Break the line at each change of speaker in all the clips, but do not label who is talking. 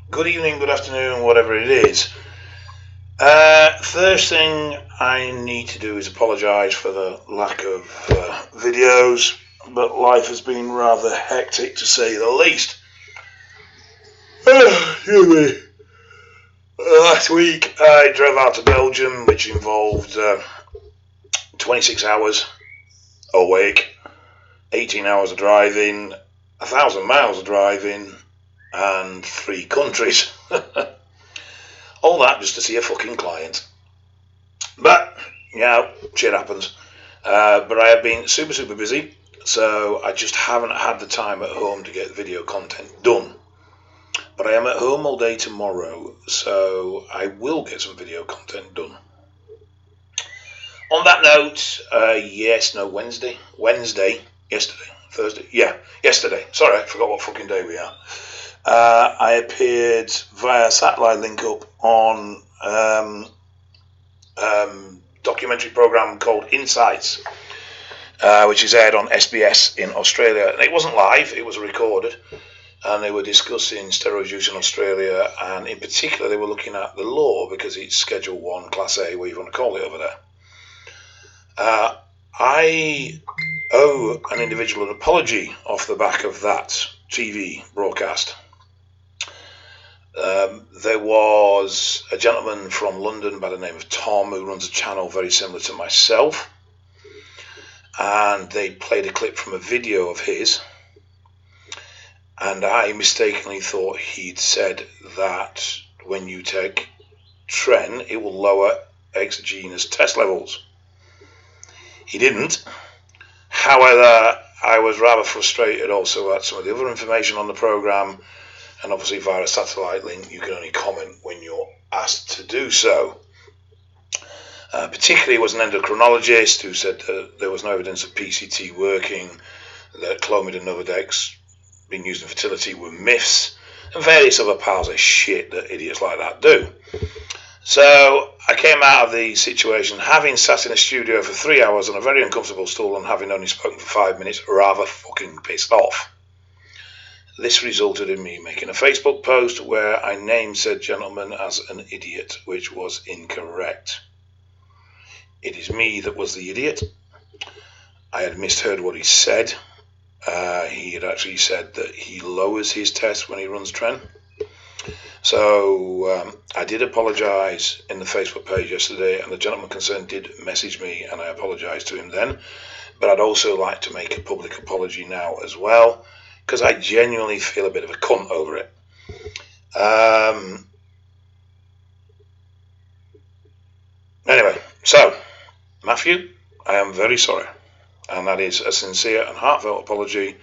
Good evening, good afternoon, whatever it is. First thing I need to do is apologise for the lack of videos, but life has been rather hectic to say the least. Excuse me. Last week I drove out to Belgium, which involved 26 hours awake, 18 hours of driving, 1,000 miles of driving, and 3 countries. All that just to see a fucking client. But, shit happens. But I have been super busy, so I just haven't had the time at home to get video content done. But I am at home all day tomorrow, so I will get some video content done. On that note, yesterday, Thursday, yesterday. Sorry, I forgot what fucking day we are. I appeared via satellite link up on documentary program called Insights, which is aired on SBS in Australia. And it wasn't live, it was recorded. And they were discussing steroid use in Australia, and in particular they were looking at the law, because it's Schedule 1, Class A, whatever you want to call it over there. I owe an individual an apology off the back of that TV broadcast. There was a gentleman from London by the name of Tom who runs a channel very similar to myself, and they played a clip from a video of his, and I mistakenly thought he'd said that when you take Tren it will lower exogenous test levels. He didn't. However, I was rather frustrated also at some of the other information on the programme, and obviously via a satellite link you can only comment when you're asked to do so. Particularly was an endocrinologist who said that there was no evidence of PCT working, that Clomid and Novadex being used in fertility were myths, and various other piles of shit that idiots like that do. So I came out of the situation having sat in a studio for 3 hours on a very uncomfortable stool and having only spoken for 5 minutes, rather fucking pissed off. This resulted in me making a Facebook post where I named said gentleman as an idiot, which was incorrect. It is me that was the idiot. I had misheard what he said. He had actually said that he lowers his test when he runs Tren. So I did apologise in the Facebook page yesterday, and the gentleman concerned did message me, and I apologised to him then. But I'd also like to make a public apology now as well, because I genuinely feel a bit of a cunt over it. Anyway, so, Matthew, I am very sorry. And that is a sincere and heartfelt apology.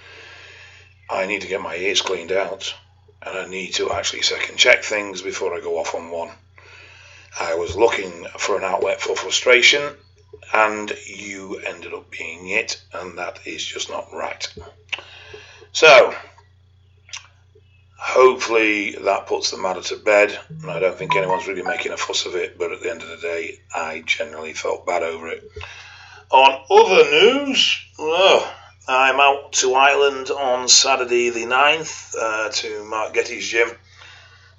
I need to get my ears cleaned out, and I need to actually second check things before I go off on one. I was looking for an outlet for frustration, and you ended up being it, and that is just not right. So, hopefully that puts the matter to bed. I don't think anyone's really making a fuss of it, but at the end of the day, I generally felt bad over it. On other news, I'm out to Ireland on Saturday the 9th to Mark Getty's gym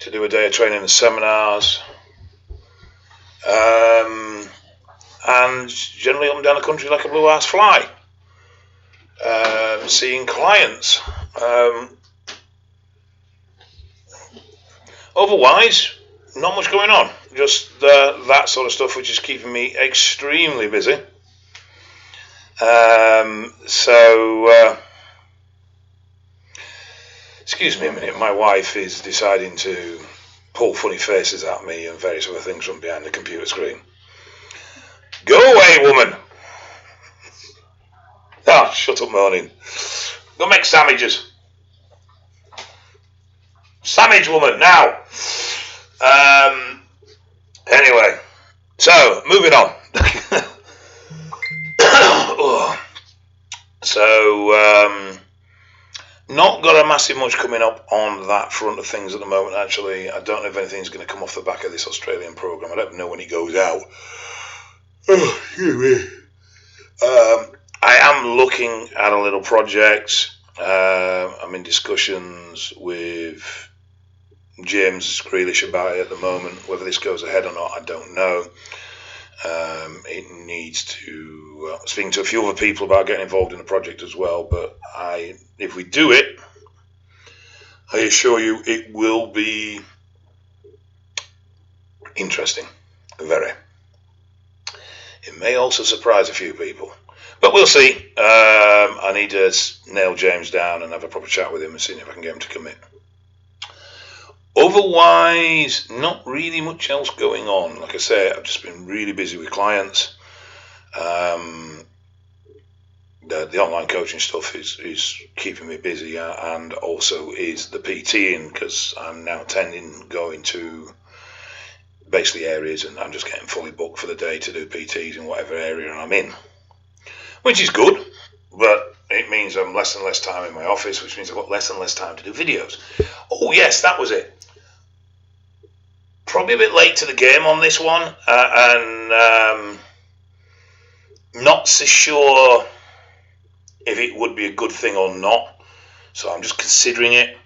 to do a day of training and seminars. And generally up and down the country like a blue-ass fly. Seeing clients. Otherwise, not much going on. Just that sort of stuff, which is keeping me extremely busy. Excuse me a minute, my wife is deciding to pull funny faces at me and various other things from behind the computer screen. Go away, woman! Ah, shut up moaning. Go make sandwiches. Sandwich woman, now! Anyway, so, moving on. Not got a massive much coming up on that front of things at the moment, actually. I don't know if anything's going to come off the back of this Australian programme. I don't know when it goes out. I am looking at a little project. I'm in discussions with James Grealish about it at the moment. Whether this goes ahead or not, I don't know. It needs to speaking to a few other people about getting involved in the project as well. But if we do it, I assure you, it will be interesting. Very. It may also surprise a few people, but we'll see. I need to nail James down and have a proper chat with him and see if I can get him to commit. Otherwise, not really much else going on. Like I say, I've just been really busy with clients. The online coaching stuff is keeping me busy, and also is the PTing, because I'm now going to basically areas, and I'm just getting fully booked for the day to do PTs in whatever area I'm in, which is good, but it means I'm less and less time in my office, which means I've got less and less time to do videos. Oh yes, that was it. Probably a bit late to the game on this one, and not so sure if it would be a good thing or not, so I'm just considering it.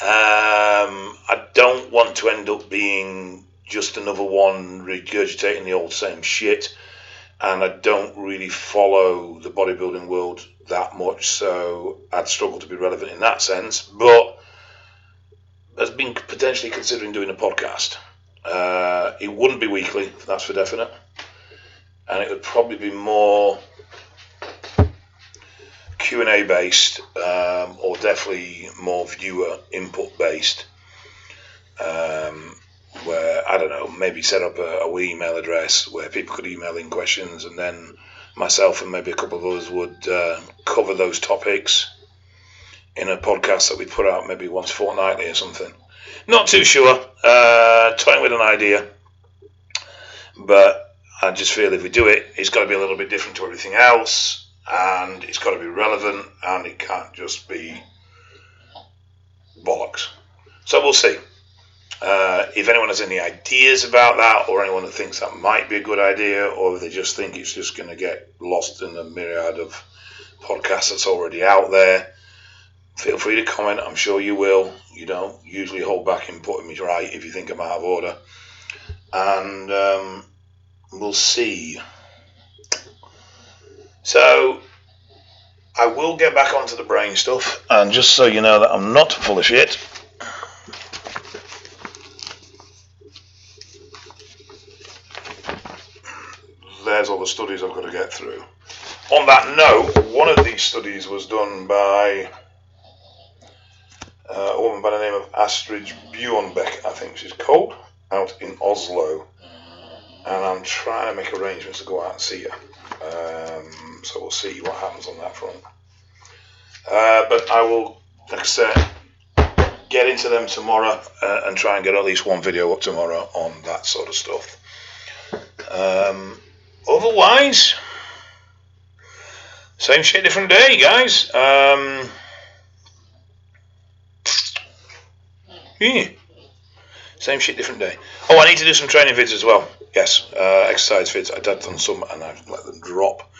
I don't want to end up being just another one regurgitating the old same shit, and I don't really follow the bodybuilding world that much, so I'd struggle to be relevant in that sense, but has been potentially considering doing a podcast. It wouldn't be weekly, that's for definite, and it would probably be more Q&A based, or definitely more viewer input based, where, I don't know, maybe set up a wee email address where people could email in questions, and then myself and maybe a couple of others would cover those topics in a podcast that we put out maybe once fortnightly or something. Not too sure, toying with an idea, but I just feel if we do it, it's got to be a little bit different to everything else, and it's got to be relevant, and it can't just be bollocks. So we'll see. If anyone has any ideas about that, or anyone that thinks that might be a good idea, or if they just think it's just going to get lost in the myriad of podcasts that's already out there, feel free to comment. I'm sure you will. You don't usually hold back in putting me right if you think I'm out of order. And we'll see. So I will get back onto the brain stuff, and just so you know that I'm not full of shit, there's all the studies I've got to get through. On that note, one of these studies was done by a woman by the name of Astrid Bjornbeck, I think she's called, out in Oslo, and I'm trying to make arrangements to go out and see her. So we'll see what happens on that front. But I will, like I said, get into them tomorrow and try and get at least one video up tomorrow on that sort of stuff. Otherwise, same shit, different day, guys. Yeah. Same shit, different day. Oh, I need to do some training vids as well. Yes, exercise vids. I did done some and I've let them drop.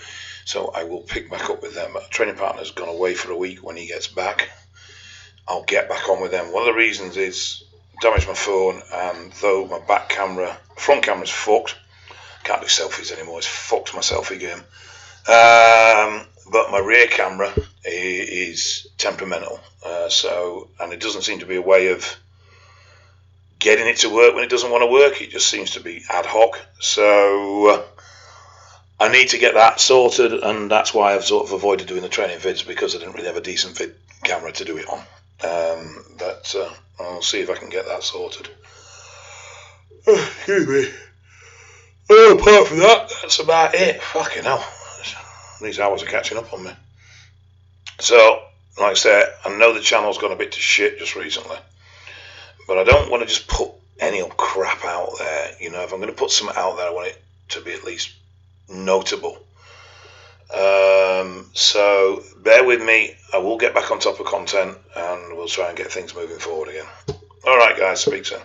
So I will pick back up with them. My training partner's gone away for a week. When he gets back, I'll get back on with them. One of the reasons is I damaged my phone, and though my front camera's fucked, can't do selfies anymore. It's fucked my selfie game. But my rear camera is temperamental. And it doesn't seem to be a way of getting it to work when it doesn't want to work. It just seems to be ad hoc. So I need to get that sorted, and that's why I've sort of avoided doing the training vids, because I didn't really have a decent vid camera to do it on. But I'll see if I can get that sorted. Excuse me. Apart from that, that's about it. Fucking hell. These hours are catching up on me. So, like I said, I know the channel's gone a bit to shit just recently, but I don't want to just put any old crap out there. You know, if I'm going to put something out there, I want it to be at least notable. So bear with me. I will get back on top of content, and we'll try and get things moving forward again. All right, guys. Speak soon.